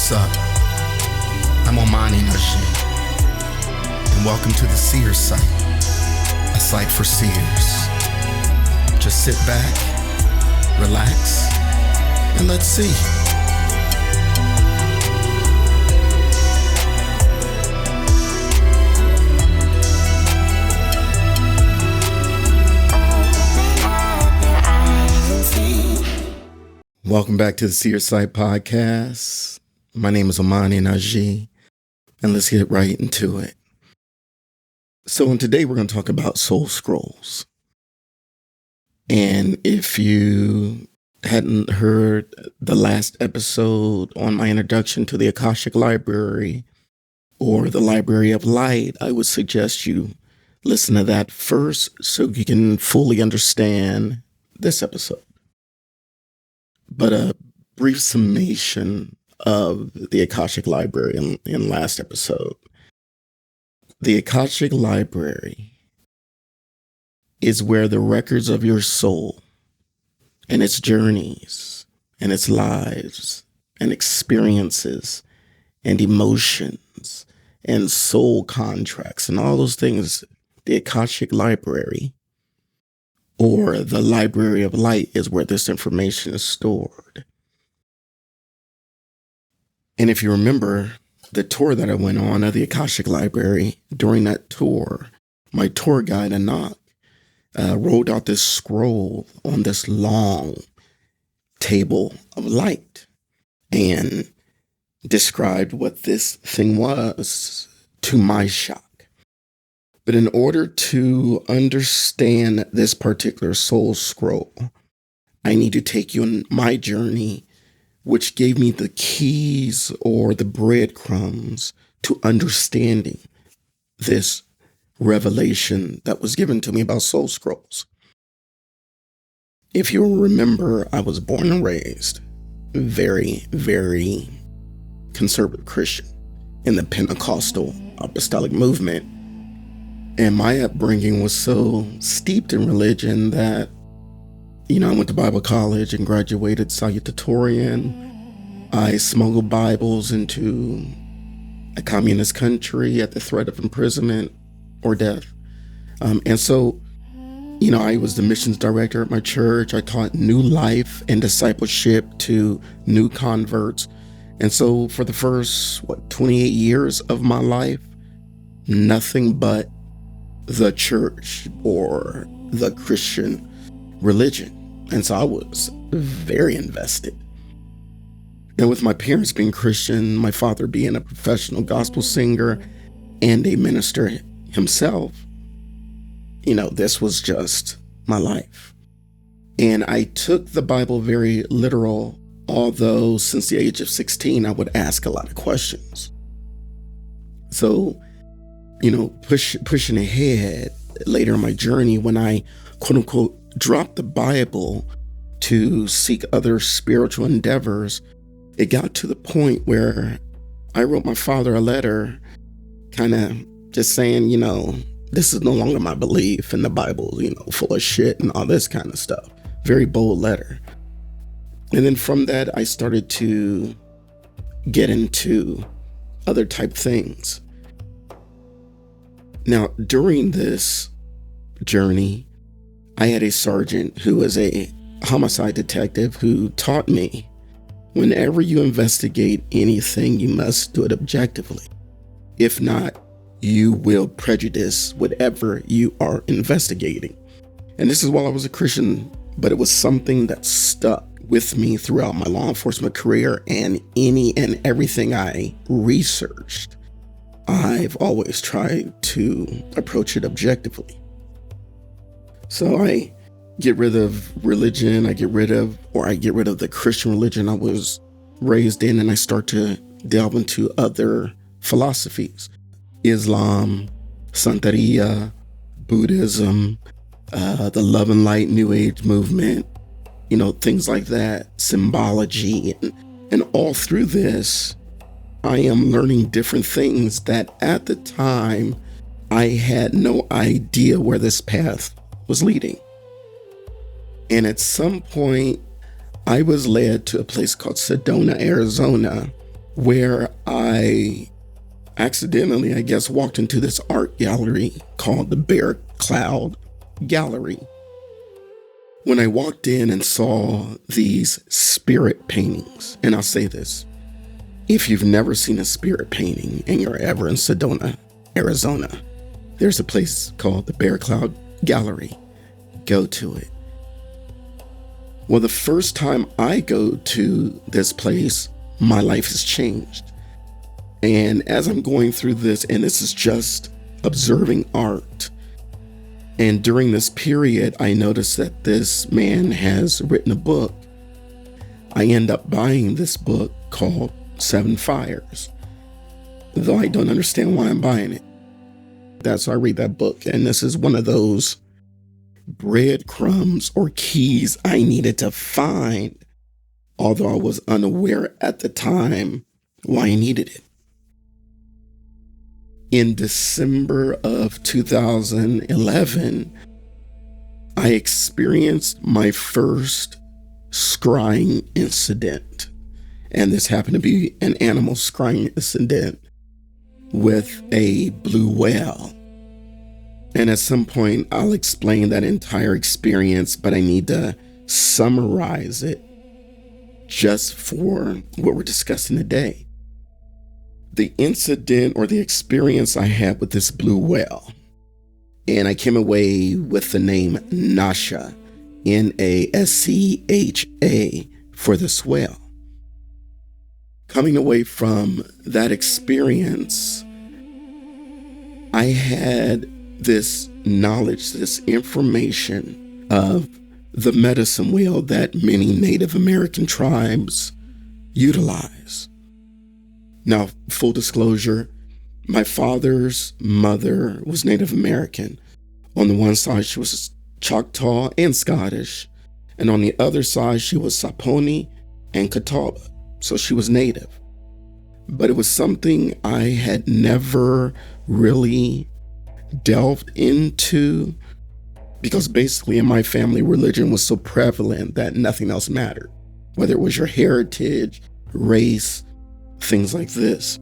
What's up? I'm Omani Najee, and welcome to the SEER site, a site for seers. Just sit back, relax, and let's see. Welcome back to the SEER Site podcast. My name is Omani Najee, and let's get right into it. So today we're going to talk about soul scrolls. And if you hadn't heard the last episode on my introduction to the Akashic Library or the Library of Light, I would suggest you listen to that first so you can fully understand this episode. But a brief summation of the Akashic Library in last episode. The Akashic Library is where the records of your soul and its journeys and its lives and experiences and emotions and soul contracts and all those things, the Akashic Library or the Library of Light is where this information is stored. And if you remember the tour that I went on of the Akashic Library, during that tour, my tour guide, Anak, rolled out this scroll on this long table of light and described what this thing was, to my shock. But in order to understand this particular soul scroll, I need to take you on my journey, which gave me the keys or the breadcrumbs to understanding this revelation that was given to me about soul scrolls. If you remember, I was born and raised very, very conservative Christian in the Pentecostal apostolic movement. And my upbringing was so steeped in religion that, I went to Bible college and graduated salutatorian. I smuggled Bibles into a communist country at the threat of imprisonment or death. And so, I was the missions director at my church. I taught new life and discipleship to new converts. And so for the first, 28 years of my life, nothing but the church or the Christian religion. And so I was very invested. And with my parents being Christian, my father being a professional gospel singer and a minister himself, this was just my life. And I took the Bible very literal, although since the age of 16, I would ask a lot of questions. So pushing ahead later in my journey, when I, quote unquote, dropped the Bible to seek other spiritual endeavors, it got to the point where I wrote my father a letter kind of just saying, this is no longer my belief and the Bible, full of shit and all this kind of stuff. Very bold letter. And then from that, I started to get into other type things. Now, during this journey, I had a sergeant who was a homicide detective who taught me, whenever you investigate anything, you must do it objectively. If not, you will prejudice whatever you are investigating. And this is while I was a Christian, but it was something that stuck with me throughout my law enforcement career, and any and everything I researched, I've always tried to approach it objectively. So I get rid of religion, I get rid of the Christian religion I was raised in, and I start to delve into other philosophies. Islam, Santeria, Buddhism, the Love and Light New Age movement, things like that, symbology, and all through this, I am learning different things that at the time I had no idea where this path was leading. And at some point, I was led to a place called Sedona, Arizona, where I accidentally, I guess, walked into this art gallery called the Bear Cloud Gallery. When I walked in and saw these spirit paintings, and I'll say this, if you've never seen a spirit painting and you're ever in Sedona, Arizona, there's a place called the Bear Cloud Gallery. Go to it. Well, the first time I go to this place, my life has changed. And as I'm going through this, and this is just observing art, and during this period, I noticed that this man has written a book. I end up buying this book called 7 Fires, though I don't understand why I'm buying it. That's why I read that book. And this is one of those breadcrumbs or keys I needed to find, although I was unaware at the time why I needed it. In December of 2011, I experienced my first scrying incident. And this happened to be an animal scrying incident with a blue whale. And at some point, I'll explain that entire experience, but I need to summarize it just for what we're discussing today. The incident or the experience I had with this blue whale, and I came away with the name Nasha, Nascha, for this whale. Coming away from that experience, I had this knowledge, this information of the medicine wheel that many Native American tribes utilize. Now, full disclosure, my father's mother was Native American. On the one side, she was Choctaw and Scottish, and on the other side, she was Saponi and Catawba, so she was Native. But it was something I had never really delved into, because basically in my family, religion was so prevalent that nothing else mattered, whether it was your heritage, race, things like this.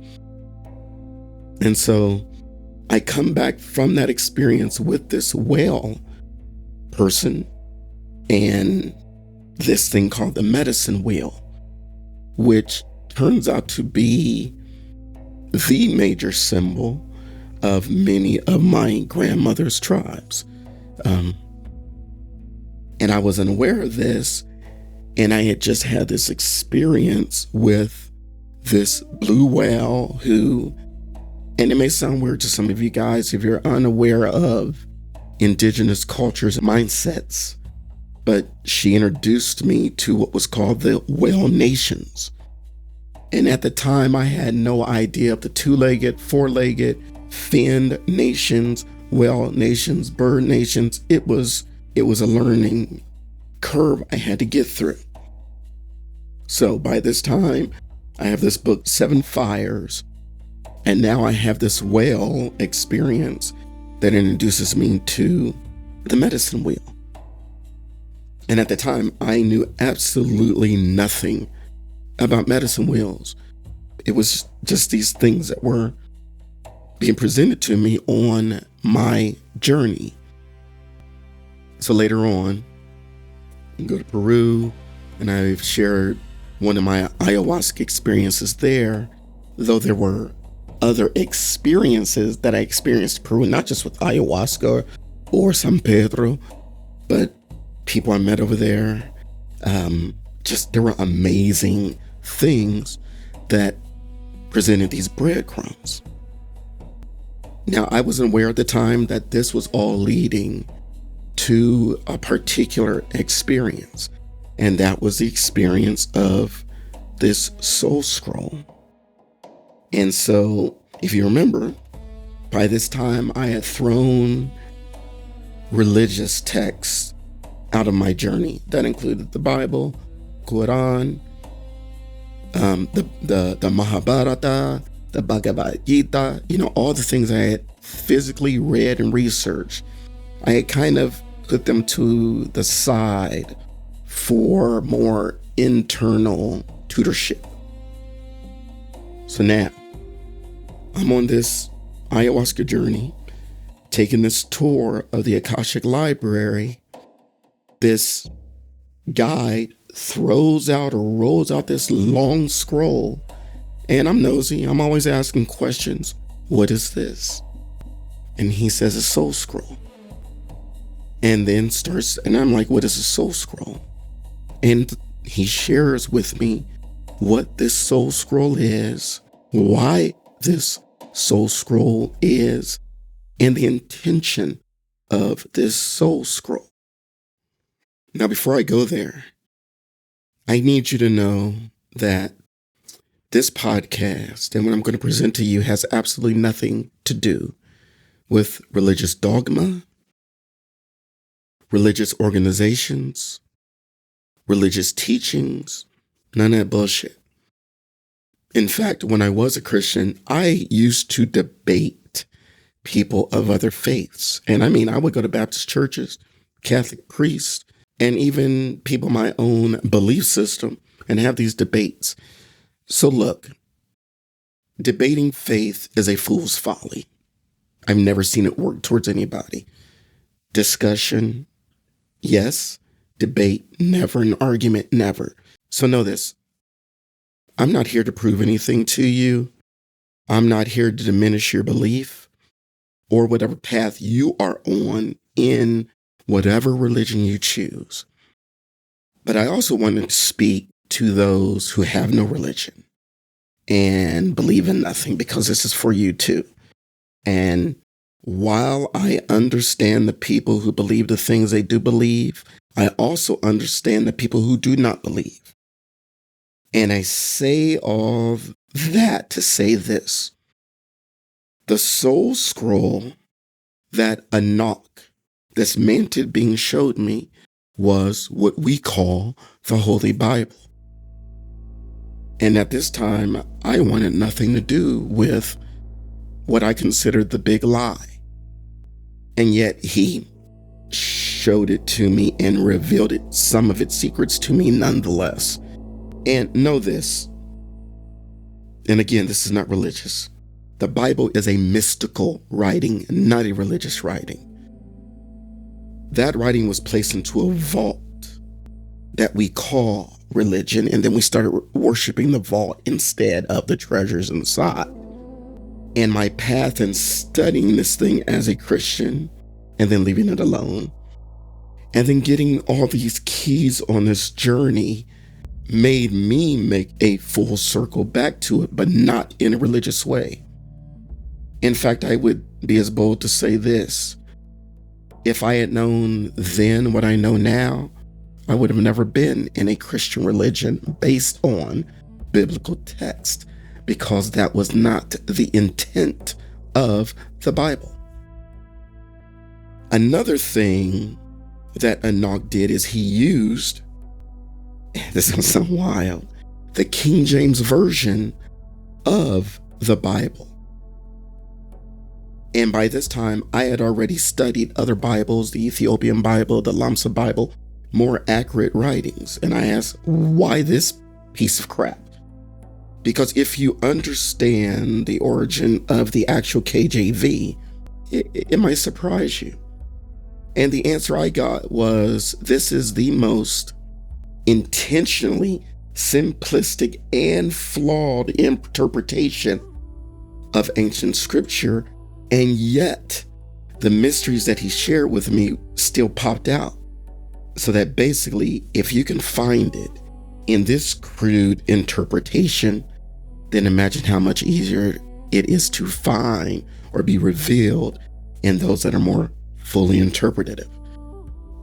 And so I come back from that experience with this whale person and this thing called the medicine wheel, which turns out to be the major symbol of many of my grandmother's tribes. And I wasn't aware of this, and I had just had this experience with this blue whale who, and it may sound weird to some of you guys if you're unaware of indigenous cultures and mindsets, but she introduced me to what was called the whale nations. And at the time, I had no idea of the 2-legged, 4-legged, finned nations, whale nations, bird nations. It was a learning curve I had to get through. So by this time, I have this book, 7 Fires, and now I have this whale experience that introduces me to the medicine wheel. And at the time, I knew absolutely nothing about medicine wheels. It was just these things that were being presented to me on my journey. So later on, I go to Peru, and I've shared one of my ayahuasca experiences there, though there were other experiences that I experienced in Peru, not just with ayahuasca or San Pedro, but people I met over there. There were amazing things that presented these breadcrumbs. Now, I wasn't aware at the time that this was all leading to a particular experience, and that was the experience of this soul scroll. And so, if you remember, by this time I had thrown religious texts out of my journey. That included the Bible, Quran, the Mahabharata, the Bhagavad Gita, all the things I had physically read and researched. I had kind of put them to the side for more internal tutorship. So now, I'm on this ayahuasca journey, taking this tour of the Akashic library. This guide throws out or rolls out this long scroll, and I'm nosy. I'm always asking questions. What is this? And he says a soul scroll. And then and I'm like, what is a soul scroll? And he shares with me what this soul scroll is, why this soul scroll is, and the intention of this soul scroll. Now, before I go there, I need you to know that this podcast and what I'm going to present to you has absolutely nothing to do with religious dogma, religious organizations, religious teachings, none of that bullshit. In fact, when I was a Christian, I used to debate people of other faiths. And I mean, I would go to Baptist churches, Catholic priests, and even people my own belief system and have these debates. So look, debating faith is a fool's folly. I've never seen it work towards anybody. Discussion, yes. Debate, never. An argument, never. So know this. I'm not here to prove anything to you. I'm not here to diminish your belief or whatever path you are on in whatever religion you choose. But I also want to speak to those who have no religion and believe in nothing, because this is for you too. And while I understand the people who believe the things they do believe, I also understand the people who do not believe. And I say all that to say this. The soul scroll that Anak, this manted being, showed me was what we call the Holy Bible. And at this time, I wanted nothing to do with what I considered the big lie. And yet he showed it to me and revealed some of its secrets to me nonetheless. And know this, and again, this is not religious. The Bible is a mystical writing, not a religious writing. That writing was placed into a vault that we call religion, and then we started worshiping the vault instead of the treasures inside. And my path in studying this thing as a Christian, and then leaving it alone, and then getting all these keys on this journey, made me make a full circle back to it, but not in a religious way. In fact, I would be as bold to say this. If I had known then what I know now, I would have never been in a Christian religion based on biblical text, because that was not the intent of the Bible. Another thing that Anak did is he used, this is going to sound wild, the King James Version of the Bible. And by this time, I had already studied other Bibles, the Ethiopian Bible, the Lamsa Bible, more accurate writings. And I asked, why this piece of crap? Because if you understand the origin of the actual KJV, it might surprise you. And the answer I got was, this is the most intentionally simplistic and flawed interpretation of ancient scripture. And yet, the mysteries that he shared with me still popped out. So that basically, if you can find it in this crude interpretation, then imagine how much easier it is to find or be revealed in those that are more fully interpretative.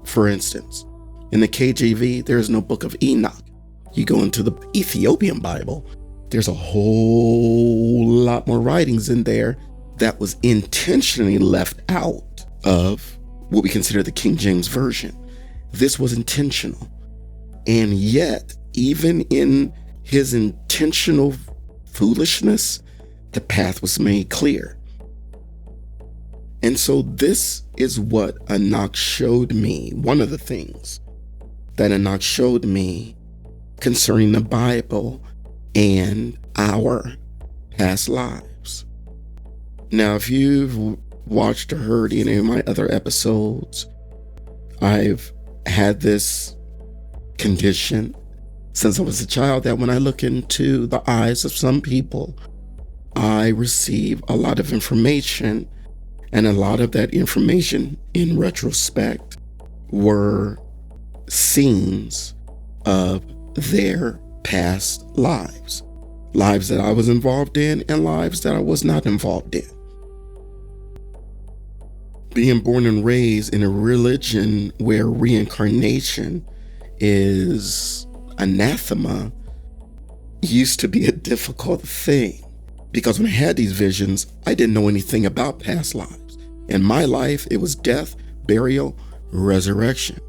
For instance, in the KJV, there is no book of Enoch. You go into the Ethiopian Bible, there's a whole lot more writings in there that was intentionally left out of what we consider the King James Version. This was intentional. And yet, even in his intentional foolishness, the path was made clear. And so this is what Anak showed me. One of the things that Anak showed me concerning the Bible and our past lives. Now, if you've watched or heard any of my other episodes, I've had this condition since I was a child that when I look into the eyes of some people, I receive a lot of information, and a lot of that information, in retrospect, were scenes of their past lives. Lives that I was involved in and lives that I was not involved in. Being born and raised in a religion where reincarnation is anathema used to be a difficult thing, because when I had these visions, I didn't know anything about past lives. In my life, it was death, burial, resurrection,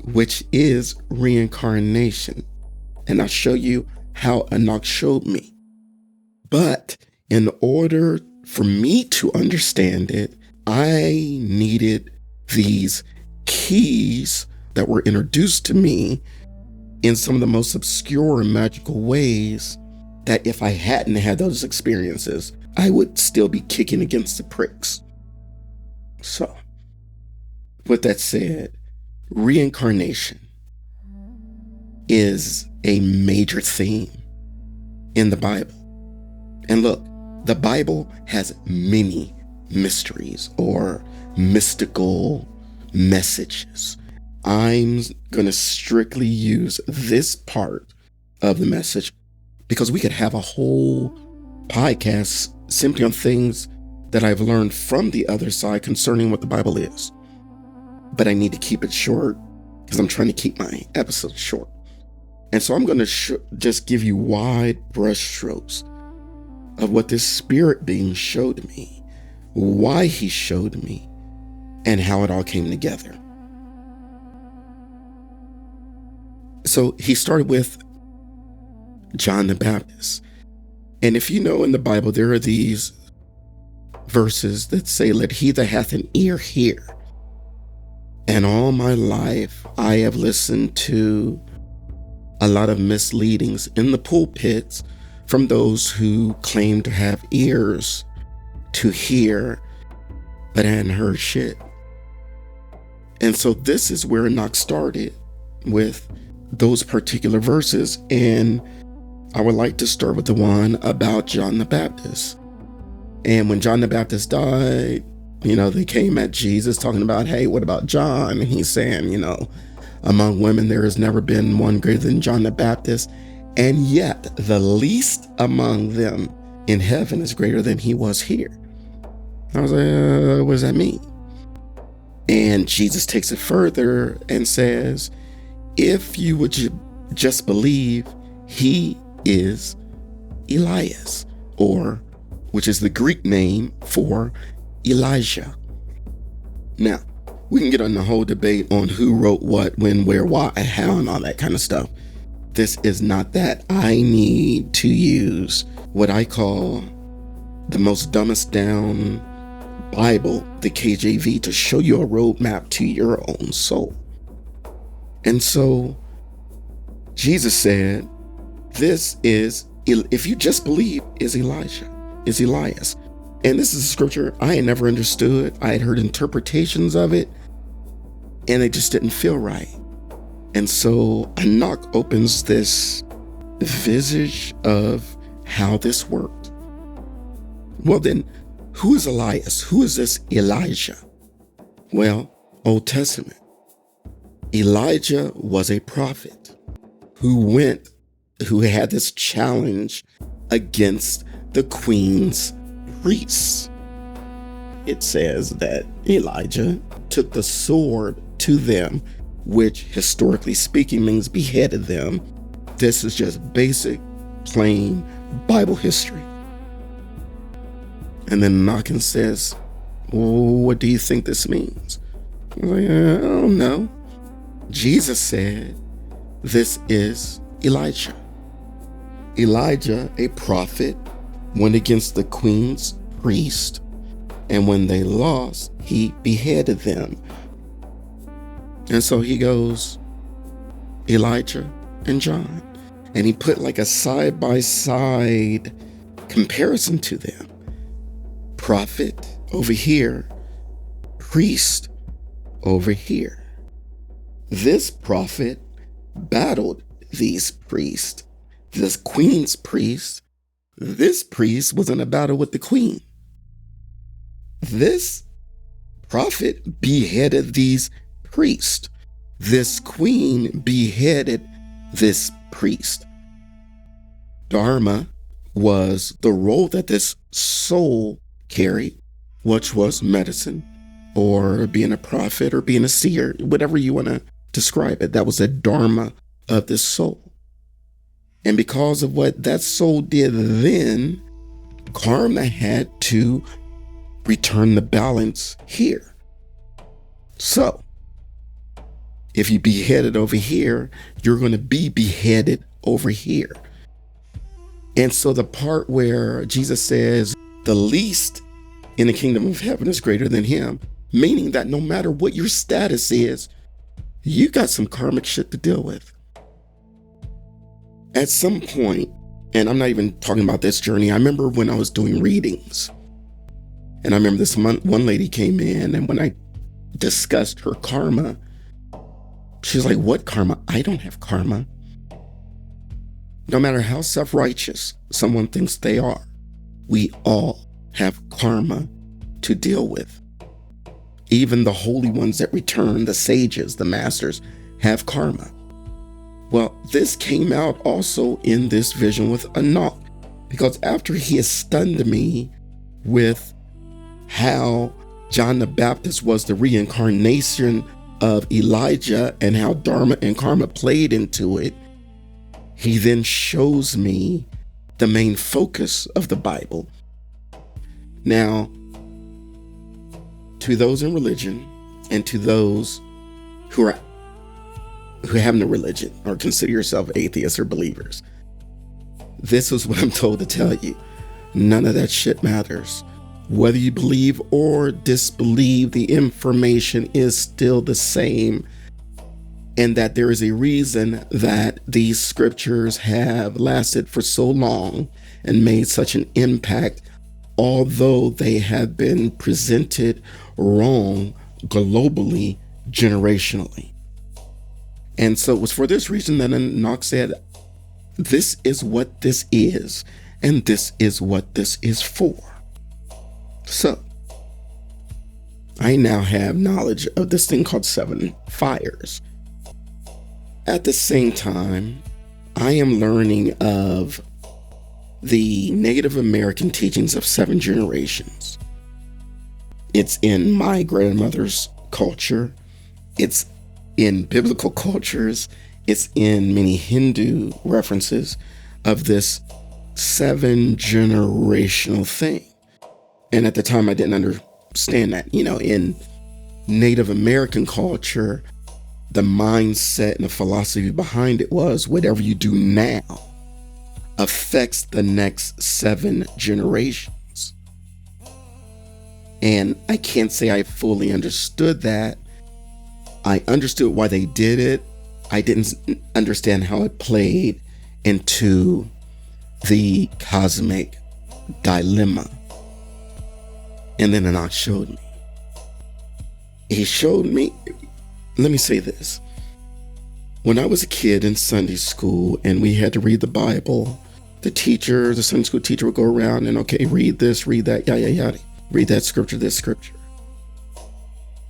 which is reincarnation. And I'll show you how Anak showed me. But in order for me to understand it, I needed these keys that were introduced to me in some of the most obscure and magical ways that if I hadn't had those experiences, I would still be kicking against the pricks. So, with that said, reincarnation is a major theme in the Bible. And look, the Bible has many mysteries or mystical messages. I'm going to strictly use this part of the message because we could have a whole podcast simply on things that I've learned from the other side concerning what the Bible is. But I need to keep it short because I'm trying to keep my episodes short. And so I'm going to just give you wide brushstrokes of what this spirit being showed me, why he showed me, and how it all came together. So he started with John the Baptist. And if you know in the Bible, there are these verses that say, "Let he that hath an ear hear." And all my life, I have listened to a lot of misleadings in the pulpits from those who claim to have ears to hear, but hadn't heard shit. And so this is where Enoch started with those particular verses. And I would like to start with the one about John the Baptist. And when John the Baptist died, they came at Jesus talking about, hey, what about John? And he's saying, among women, there has never been one greater than John the Baptist. And yet the least among them in heaven is greater than he was here. I was like, what does that mean? And Jesus takes it further and says, if you would just believe, he is Elias, which is the Greek name for Elijah. Now, we can get on the whole debate on who wrote what, when, where, why, how, and all that kind of stuff. This is not that. I need to use what I call the most dumbest down Bible, the KJV, to show you a roadmap to your own soul. And so Jesus said, this is, if you just believe, is Elijah, is Elias. And this is a scripture I had never understood. I had heard interpretations of it, and it just didn't feel right. And so Enoch opens this visage of how this worked. Well then, who is Elias? Who is this Elijah? Well, Old Testament. Elijah was a prophet who had this challenge against the queen's priests. It says that Elijah took the sword to them, which historically speaking means beheaded them. This is just basic, plain Bible history. And then Knockin says, well, what do you think this means? I was like, I don't know. Jesus said, this is Elijah. Elijah, a prophet, went against the queen's priest, and when they lost, he beheaded them. And so he goes, Elijah and John. And he put like a side-by-side comparison to them. Prophet over here, priest over here. This prophet battled these priests. This queen's priest, this priest was in a battle with the queen. This prophet beheaded these priests. This queen beheaded this priest. Dharma was the role that this soul carried, which was medicine, or being a prophet, or being a seer, whatever you want to describe it. That was the dharma of this soul. And because of what that soul did then, karma had to return the balance here. So, if you beheaded over here, you're going to be beheaded over here. And so the part where Jesus says, the least in the kingdom of heaven is greater than him, meaning that no matter what your status is, you got some karmic shit to deal with. At some point, and I'm not even talking about this journey, I remember when I was doing readings, and I remember this one lady came in, and when I discussed her karma, she's like, what karma? I don't have karma. No matter how self-righteous someone thinks they are, we all have karma to deal with. Even the holy ones that return, the sages, the masters, have karma. Well, this came out also in this vision with Enoch, because after he had stunned me with how John the Baptist was the reincarnation of Elijah and how dharma and karma played into it, he then shows me the main focus of the Bible. Now, to those in religion and to those who have no religion or consider yourself atheists or believers, this is what I'm told to tell you. None of that shit matters. Whether you believe or disbelieve, the information is still the same, and that there is a reason that these scriptures have lasted for so long and made such an impact, although they have been presented wrong globally, generationally. And so it was for this reason that Enoch said, this is what this is, and this is what this is for. So, I now have knowledge of this thing called 7 fires. At the same time, I am learning of the Native American teachings of 7 generations. It's in my grandmother's culture. It's in biblical cultures. It's in many Hindu references of this 7 generational thing. And at the time, I didn't understand that. In Native American culture, the mindset and the philosophy behind it was whatever you do now affects the next 7 generations. And I can't say I fully understood that. I understood why they did it. I didn't understand how it played into the cosmic dilemma. And then Enoch showed me. He showed me, let me say this. When I was a kid in Sunday school and we had to read the Bible, the Sunday school teacher would go around and, okay, read this, read that, yada, yada. Read that scripture, this scripture.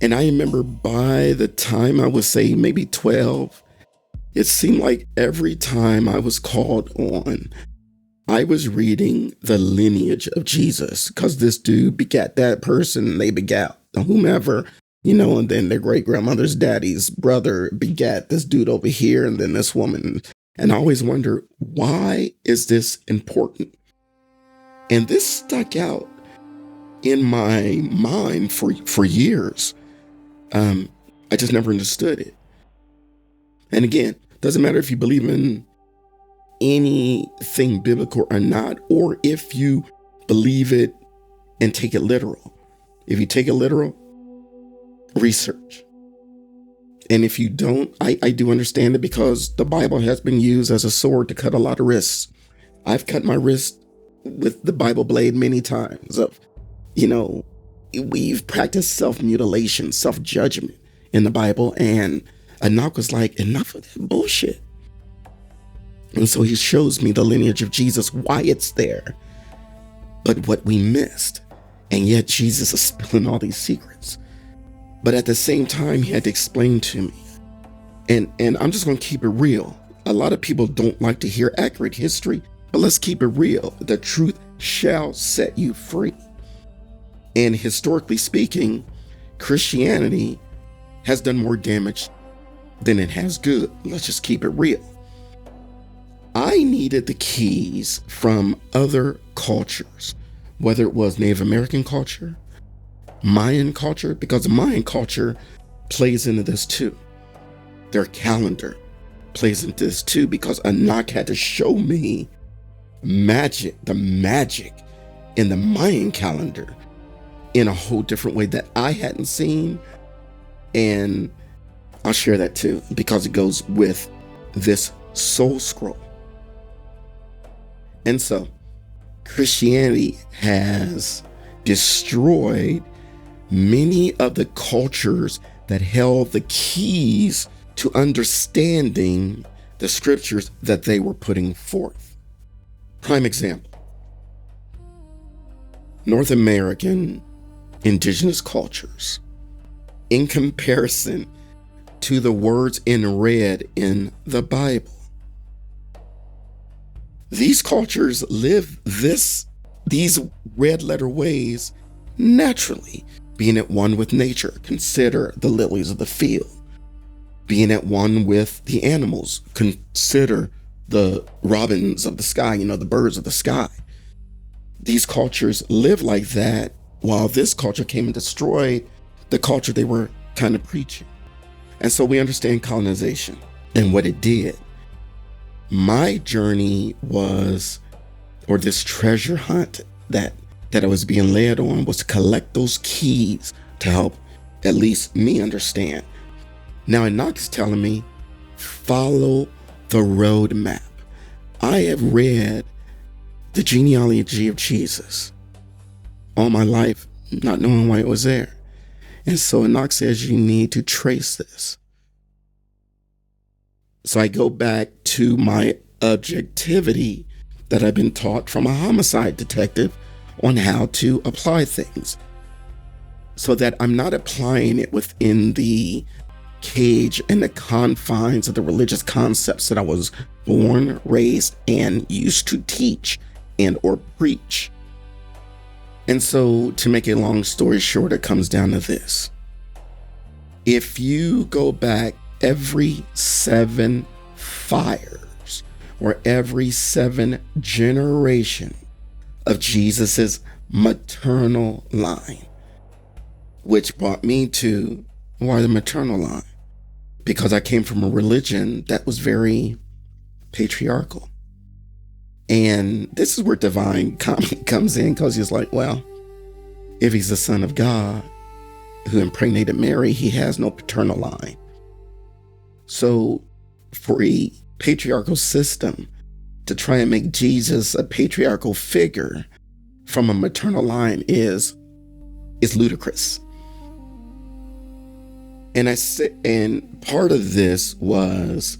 And I remember by the time I was, say, maybe 12, it seemed like every time I was called on, I was reading the lineage of Jesus, because this dude begat that person, they begat whomever, and then their great grandmother's daddy's brother begat this dude over here, and then this woman. And I always wonder, why is this important? And this stuck out in my mind for years. I just never understood it. And again, doesn't matter if you believe in anything biblical or not, or if you believe it and take it literal. If you take it literal, research. And if you don't, I do understand it, because the Bible has been used as a sword to cut a lot of wrists. I've cut my wrist with the Bible blade many times of, we've practiced self-mutilation, self-judgment in the Bible. And Enoch was like, enough of that bullshit. And so he shows me the lineage of Jesus, why it's there, but what we missed. And yet Jesus is spilling all these secrets. But at the same time, he had to explain to me. And I'm just going to keep it real. A lot of people don't like to hear accurate history, but let's keep it real. The truth shall set you free. And historically speaking, Christianity has done more damage than it has good. Let's just keep it real. I needed the keys from other cultures, whether it was Native American culture, Mayan culture, because Mayan culture plays into this too. Their calendar plays into this too, because Enoch had to show me the magic in the Mayan calendar in a whole different way that I hadn't seen. And I'll share that too, because it goes with this soul scroll. And so Christianity has destroyed many of the cultures that held the keys to understanding the scriptures that they were putting forth. Prime example, North American indigenous cultures, in comparison to the words in red in the Bible. These cultures live these red letter ways naturally, being at one with nature. Consider the lilies of the field. Being at one with the animals. Consider the robins of the sky, the birds of the sky. These cultures live like that, while this culture came and destroyed the culture they were kind of preaching. And so we understand colonization and what it did. My journey was, or this treasure hunt that I was being led on, was to collect those keys to help at least me understand. Now Enoch's telling me, follow the roadmap. I have read the genealogy of Jesus all my life, not knowing why it was there. And so Enoch says you need to trace this. So I go back to my objectivity that I've been taught from a homicide detective on how to apply things, so that I'm not applying it within the cage and the confines of the religious concepts that I was born, raised, and used to teach and or preach. And so, to make a long story short, it comes down to this. If you go back every 7 fires or every 7 generation of Jesus's maternal line, which brought me to, why the maternal line? Because I came from a religion that was very patriarchal. And this is where divine comment comes in, because he's like, well, if he's the son of God who impregnated Mary, he has no paternal line. So for a patriarchal system to try and make Jesus a patriarchal figure from a maternal line is ludicrous. And part of this was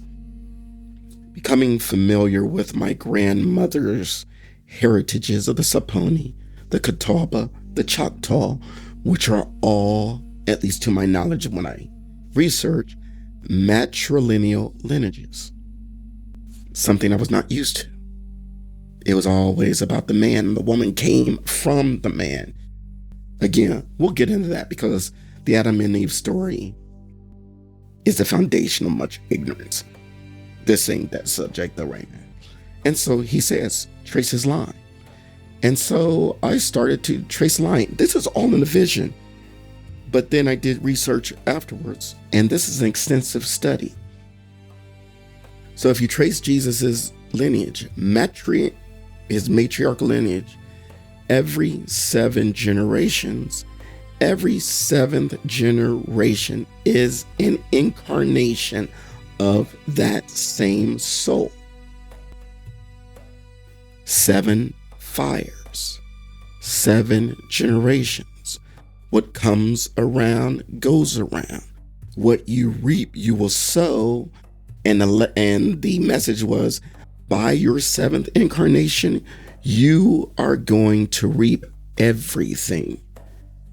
becoming familiar with my grandmother's heritages of the Saponi, the Catawba, the Choctaw, which are all, at least to my knowledge when I research, matrilineal lineages. Something I was not used to. It was always about the man, and the woman came from the man. Again, we'll get into that, because the Adam and Eve story is the foundation of much ignorance. This ain't that subject though right now. And so he says, trace his line. And so I started to trace line. This is all in the vision. But then I did research afterwards, and this is an extensive study. So if you trace Jesus's lineage, his matriarchal lineage, every 7 generations, every 7th generation is an incarnation of that same soul. 7 fires. 7 generations. What comes around goes around. What you reap, you will sow. And the message was, by your 7th incarnation, you are going to reap everything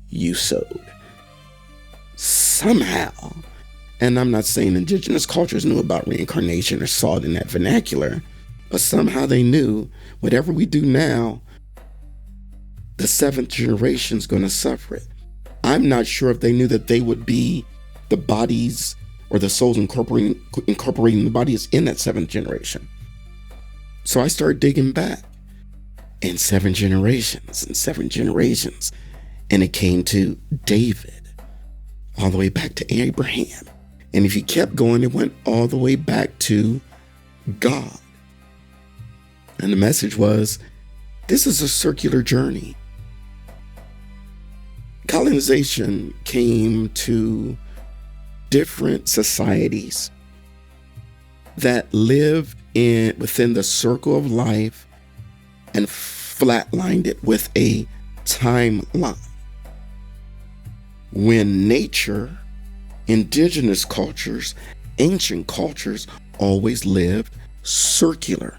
you sowed. Somehow, and I'm not saying indigenous cultures knew about reincarnation or saw it in that vernacular, but somehow they knew whatever we do now, the 7th generation is going to suffer it. I'm not sure if they knew that they would be the bodies or the souls incorporating the bodies in that 7th generation. So I started digging back, and 7 generations and 7 generations. And it came to David, all the way back to Abraham. And if you kept going, it went all the way back to God. And the message was, this is a circular journey. Colonization came to different societies that lived within the circle of life and flatlined it with a timeline. When nature, indigenous cultures, ancient cultures always lived circular,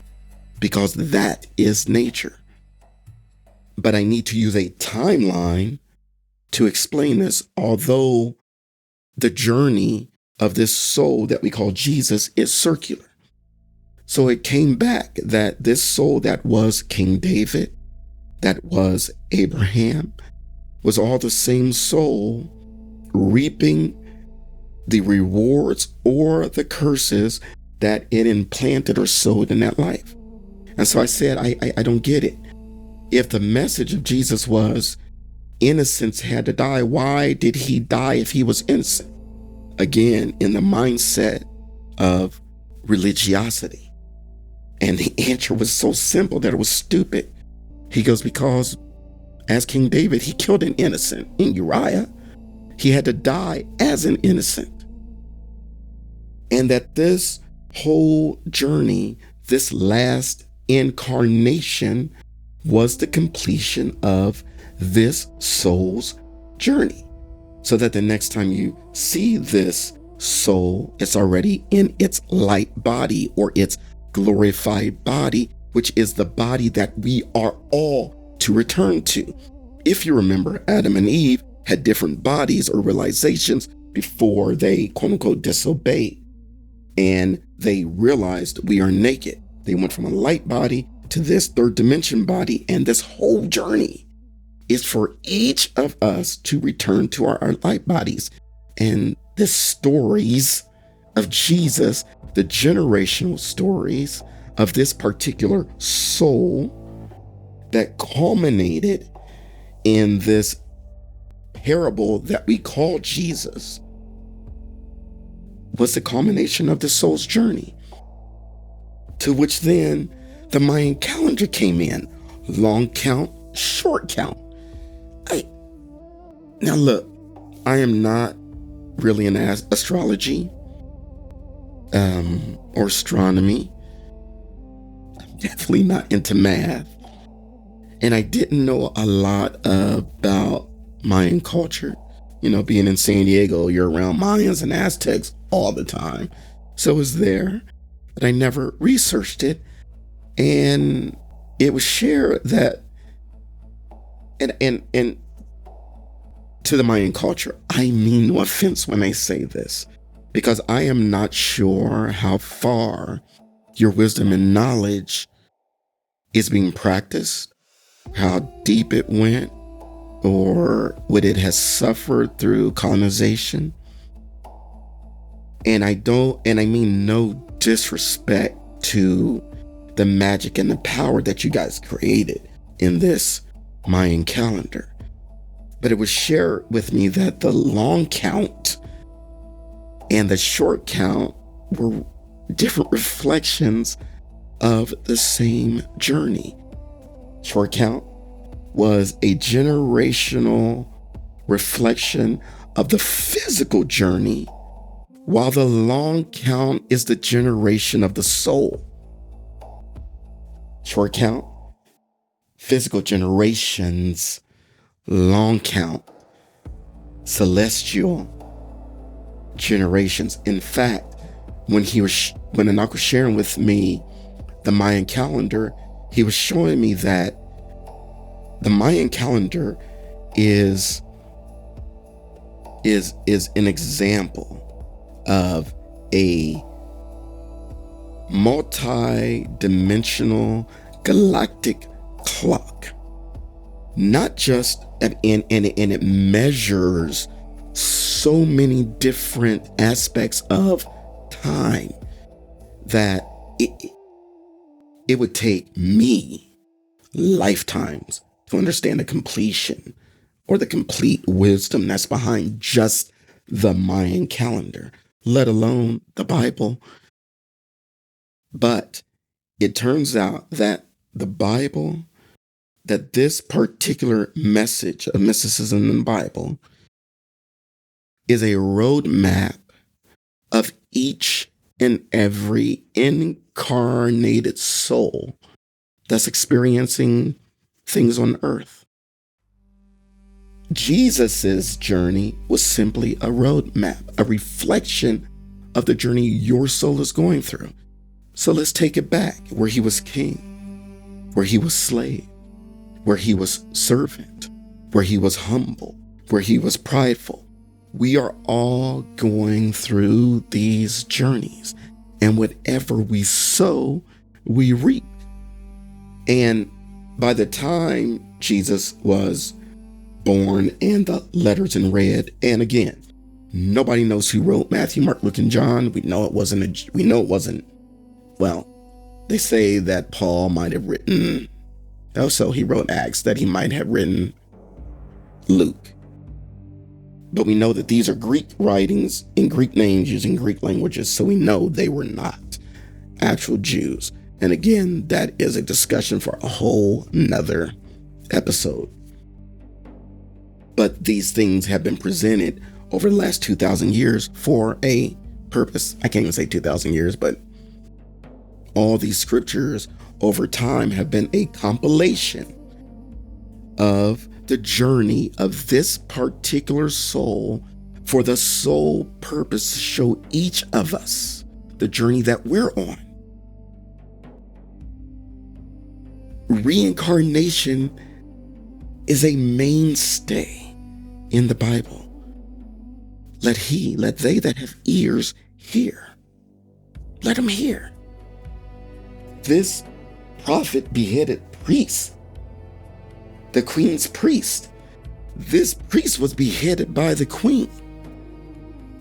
because that is nature. But I need to use a timeline to explain this, although the journey of this soul that we call Jesus is circular. So it came back that this soul that was King David, that was Abraham, was all the same soul reaping the rewards or the curses that it implanted or sowed in that life. And so I said, I don't get it. If the message of Jesus was innocence had to die, why did he die if he was innocent? Again, in the mindset of religiosity. And the answer was so simple that it was stupid. He goes, because as King David, he killed an innocent in Uriah. He had to die as an innocent. And that this whole journey, this last incarnation, was the completion of this soul's journey. So that the next time you see this soul, it's already in its light body or its glorified body, which is the body that we are all to return to. If you remember, Adam and Eve had different bodies or realizations before they, quote unquote, disobeyed. And they realized we are naked. They went from a light body to this 3rd dimension body. And this whole journey is for each of us to return to our light bodies. And the stories of Jesus, the generational stories of this particular soul that culminated in this parable that we call Jesus, was the culmination of the soul's journey, to which then the Mayan calendar came in. Long count, short count. Now look, I am not really in astrology or astronomy. I'm definitely not into math. And I didn't know a lot about Mayan culture. You know, being in San Diego, you're around Mayans and Aztecs all the time. So it was there, but I never researched it. And it was shared that, and to the Mayan culture, I mean no offense when I say this, because I am not sure how far your wisdom and knowledge is being practiced, how deep it went, or what it has suffered through colonization. And I mean no disrespect to the magic and the power that you guys created in this Mayan calendar. But it was shared with me that the long count and the short count were different reflections of the same journey. Short count was a generational reflection of the physical journey, while the long count is the generation of the soul. Short count physical generations, long count, celestial generations. In fact, when Anak was sharing with me the Mayan calendar, he was showing me that the Mayan calendar is an example of a multi-dimensional galactic clock. Not just, and it measures so many different aspects of time that it would take me lifetimes to understand the completion or the complete wisdom that's behind just the Mayan calendar, let alone the Bible. But it turns out that the Bible, that this particular message of mysticism in the Bible is a roadmap of each and every incarnated soul that's experiencing things on earth. Jesus's journey was simply a roadmap, a reflection of the journey your soul is going through. So let's take it back, where he was king, where he was slave, where he was servant, where he was humble, where he was prideful. We are all going through these journeys, and whatever we sow, we reap. And by the time Jesus was born and the letters in red, and again, nobody knows who wrote Matthew, Mark, Luke, and John. We know it wasn't. Well, they say that Paul might have written. Also, he wrote Acts, that he might have written Luke. But we know that these are Greek writings in Greek names using Greek languages, so we know they were not actual Jews. And again, that is a discussion for a whole nother episode. But these things have been presented over the last 2,000 years for a purpose. I can't even say 2,000 years, but all these scriptures over time have been a compilation of the journey of this particular soul for the sole purpose to show each of us the journey that we're on. Reincarnation is a mainstay in the Bible. Let they that have ears hear. Let them hear. This prophet beheaded priest, the queen's priest. This priest was beheaded by the queen.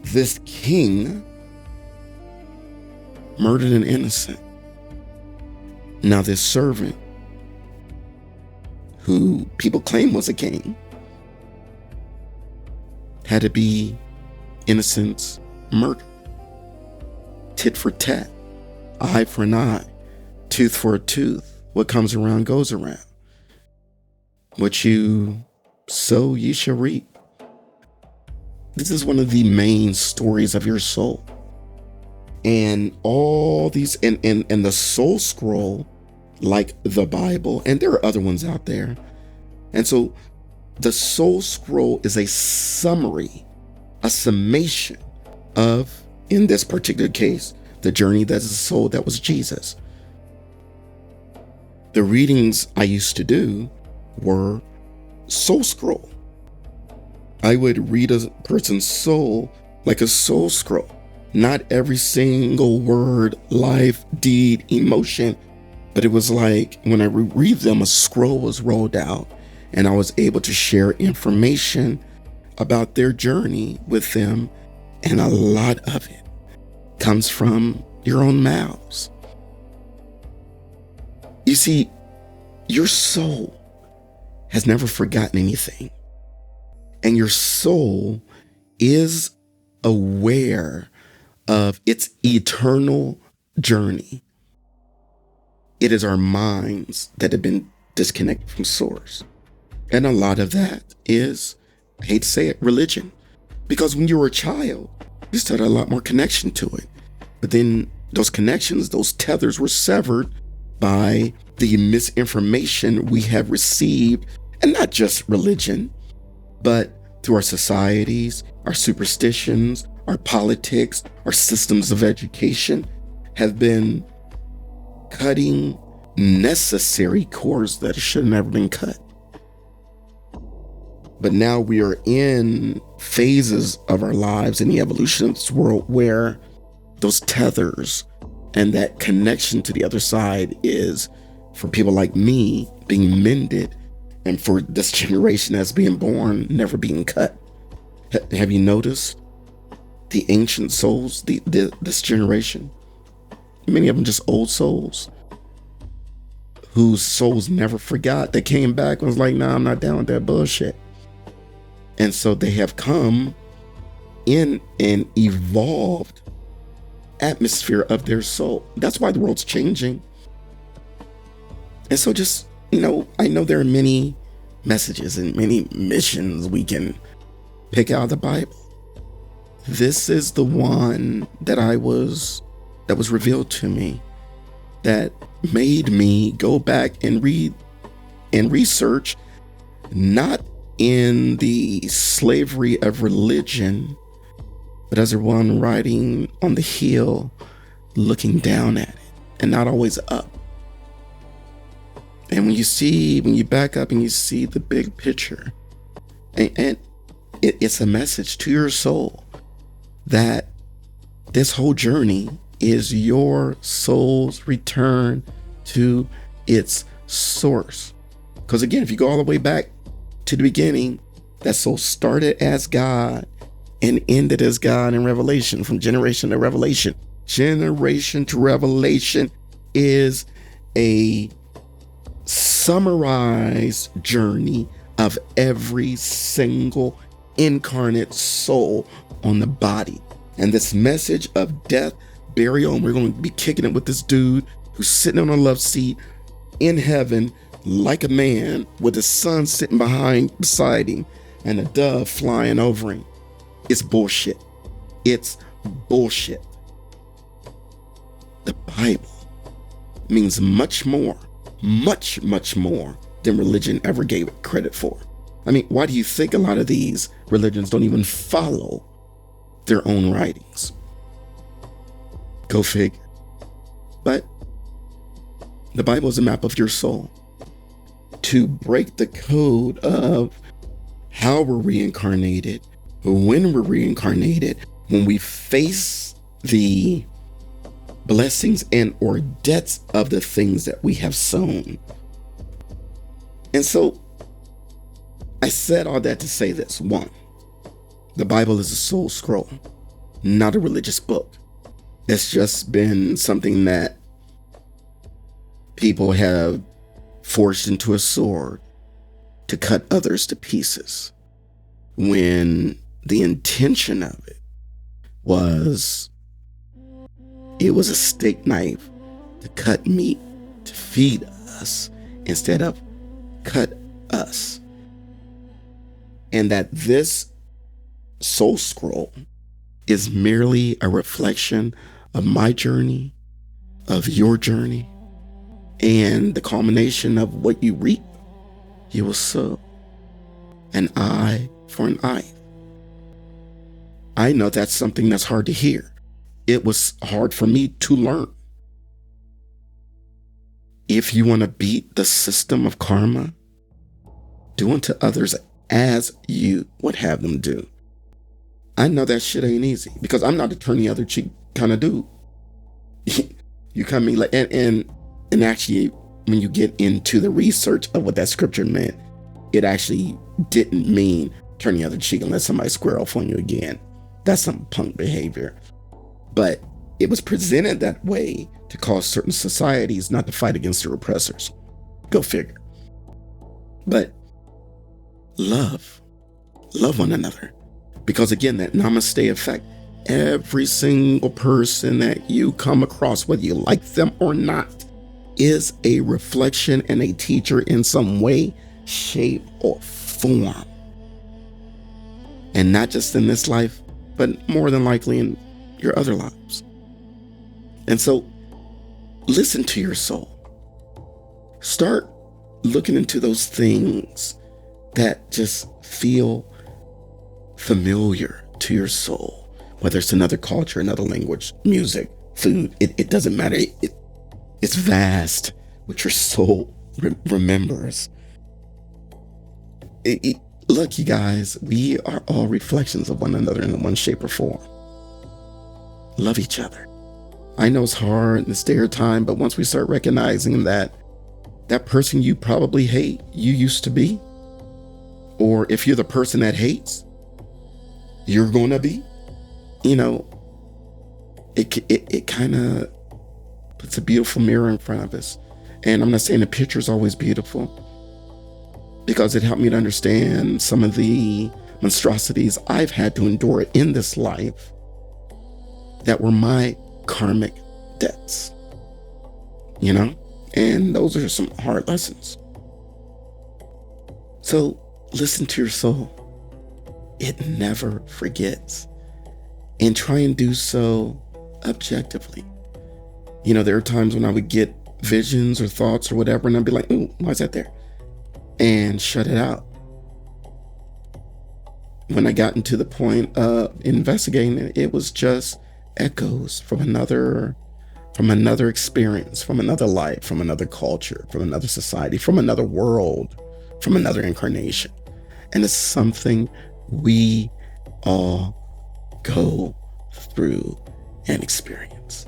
This king murdered an innocent. Now this servant, who people claim was a king, had to be innocents murdered. Tit for tat, eye for an eye, tooth for a tooth. What comes around goes around. What you sow, you shall reap. This is one of the main stories of your soul. And all these, and the soul scroll, like the Bible, and there are other ones out there. And so the soul scroll is a summary, a summation of, in this particular case, the journey that is the soul that was Jesus. The readings I used to do were soul scroll. I would read a person's soul like a soul scroll. Not every single word, life, deed, emotion, but it was like when I would read them, a scroll was rolled out and I was able to share information about their journey with them. And a lot of it comes from your own mouths. You see, your soul has never forgotten anything. And your soul is aware of its eternal journey. It is our minds that have been disconnected from source. And a lot of that is, I hate to say it, religion. Because when you were a child, you still had a lot more connection to it. But then those connections, those tethers were severed by the misinformation we have received, and not just religion, but through our societies, our superstitions, our politics, our systems of education, have been cutting necessary cords that should have never been cut. But now we are in phases of our lives in the evolution of this world where those tethers and that connection to the other side is, for people like me, being mended, and for this generation that's being born, never being cut. Have you noticed the ancient souls, this generation? Many of them just old souls whose souls never forgot. They came back and was like, nah, I'm not down with that bullshit. And so they have come in an evolved atmosphere of their soul. That's why the world's changing. And so just, I know there are many messages and many missions we can pick out of the Bible. This is the one that was revealed to me, that made me go back and read and research, not in the slavery of religion, but as a one riding on the hill, looking down at it and not always up. And when you back up and you see the big picture, and it's a message to your soul that this whole journey is your soul's return to its source. Because again, if you go all the way back to the beginning, that soul started as God and ended as God in Revelation, from generation to revelation. Generation to revelation is a summarized journey of every single incarnate soul on the body. And this message of death, burial, and we're going to be kicking it with this dude who's sitting on a love seat in heaven like a man, with his son sitting beside him and a dove flying over him. It's bullshit. It's bullshit. The Bible means much more, much, much more than religion ever gave it credit for. I mean, why do you think a lot of these religions don't even follow their own writings? Go figure. But the Bible is a map of your soul. To break the code of how we're reincarnated, when we're reincarnated, when we face the blessings and or debts of the things that we have sown. And so I said all that to say this. One, the Bible is a soul scroll, not a religious book. It's just been something that people have forged into a sword to cut others to pieces, when the intention of it was a steak knife to cut meat to feed us instead of cut us. And that this soul scroll is merely a reflection of my journey, of your journey, and the culmination of what you reap, you will sow. An eye for an eye. I know that's something that's hard to hear. It was hard for me to learn. If you want to beat the system of karma, do unto others as you would have them do. I know that shit ain't easy, because I'm not a turn the other cheek kind of dude. You come in like, and actually, when you get into the research of what that scripture meant, it actually didn't mean turn the other cheek and let somebody square off on you again. That's some punk behavior. But it was presented that way to cause certain societies not to fight against their oppressors. Go figure. But love one another. Because again, that namaste effect, every single person that you come across, whether you like them or not, is a reflection and a teacher in some way, shape, or form. And not just in this life, but more than likely in your other lives. And so, listen to your soul. Start looking into those things that just feel familiar to your soul, whether it's another culture, another language, music, food. It doesn't matter. It's vast what your soul remembers. Look, you guys, we are all reflections of one another in one shape or form. Love each other. I know it's hard in this day or time, but once we start recognizing that person you probably hate, you used to be, or if you're the person that hates, you're going to be, it kind of puts a beautiful mirror in front of us. And I'm not saying the picture is always beautiful, because it helped me to understand some of the monstrosities I've had to endure in this life that were my karmic debts, and those are some hard lessons. So listen to your soul. It never forgets, and try and do so objectively. There are times when I would get visions or thoughts or whatever, and I'd be like, ooh, why is that there? And shut it out. When I got into the point of investigating it, it was just echoes from another experience, from another life, from another culture, from another society, from another world, from another incarnation. And it's something we all go through and experience.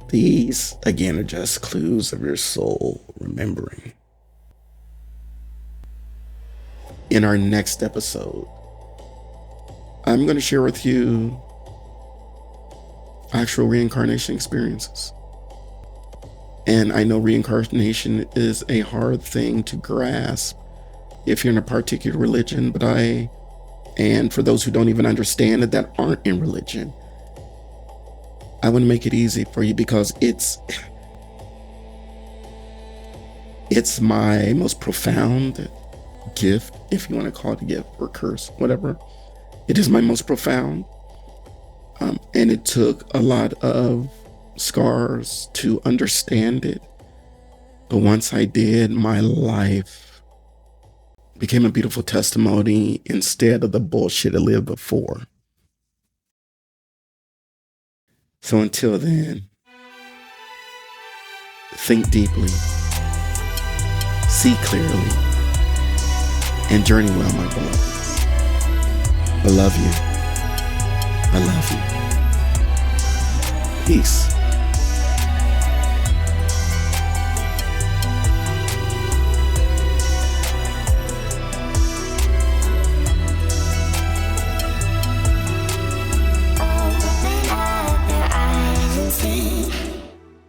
These, again, are just clues of your soul remembering. In our next episode, I'm going to share with you actual reincarnation experiences. And I know reincarnation is a hard thing to grasp if you're in a particular religion, and for those who don't even understand it, that aren't in religion, I want to make it easy for you, because it's my most profound gift, if you want to call it a gift or curse, whatever. It is my most profound. And it took a lot of scars to understand it. But once I did, my life became a beautiful testimony instead of the bullshit I lived before. So until then, think deeply, see clearly, and journey well, my beloved. I love you. I love you. Peace.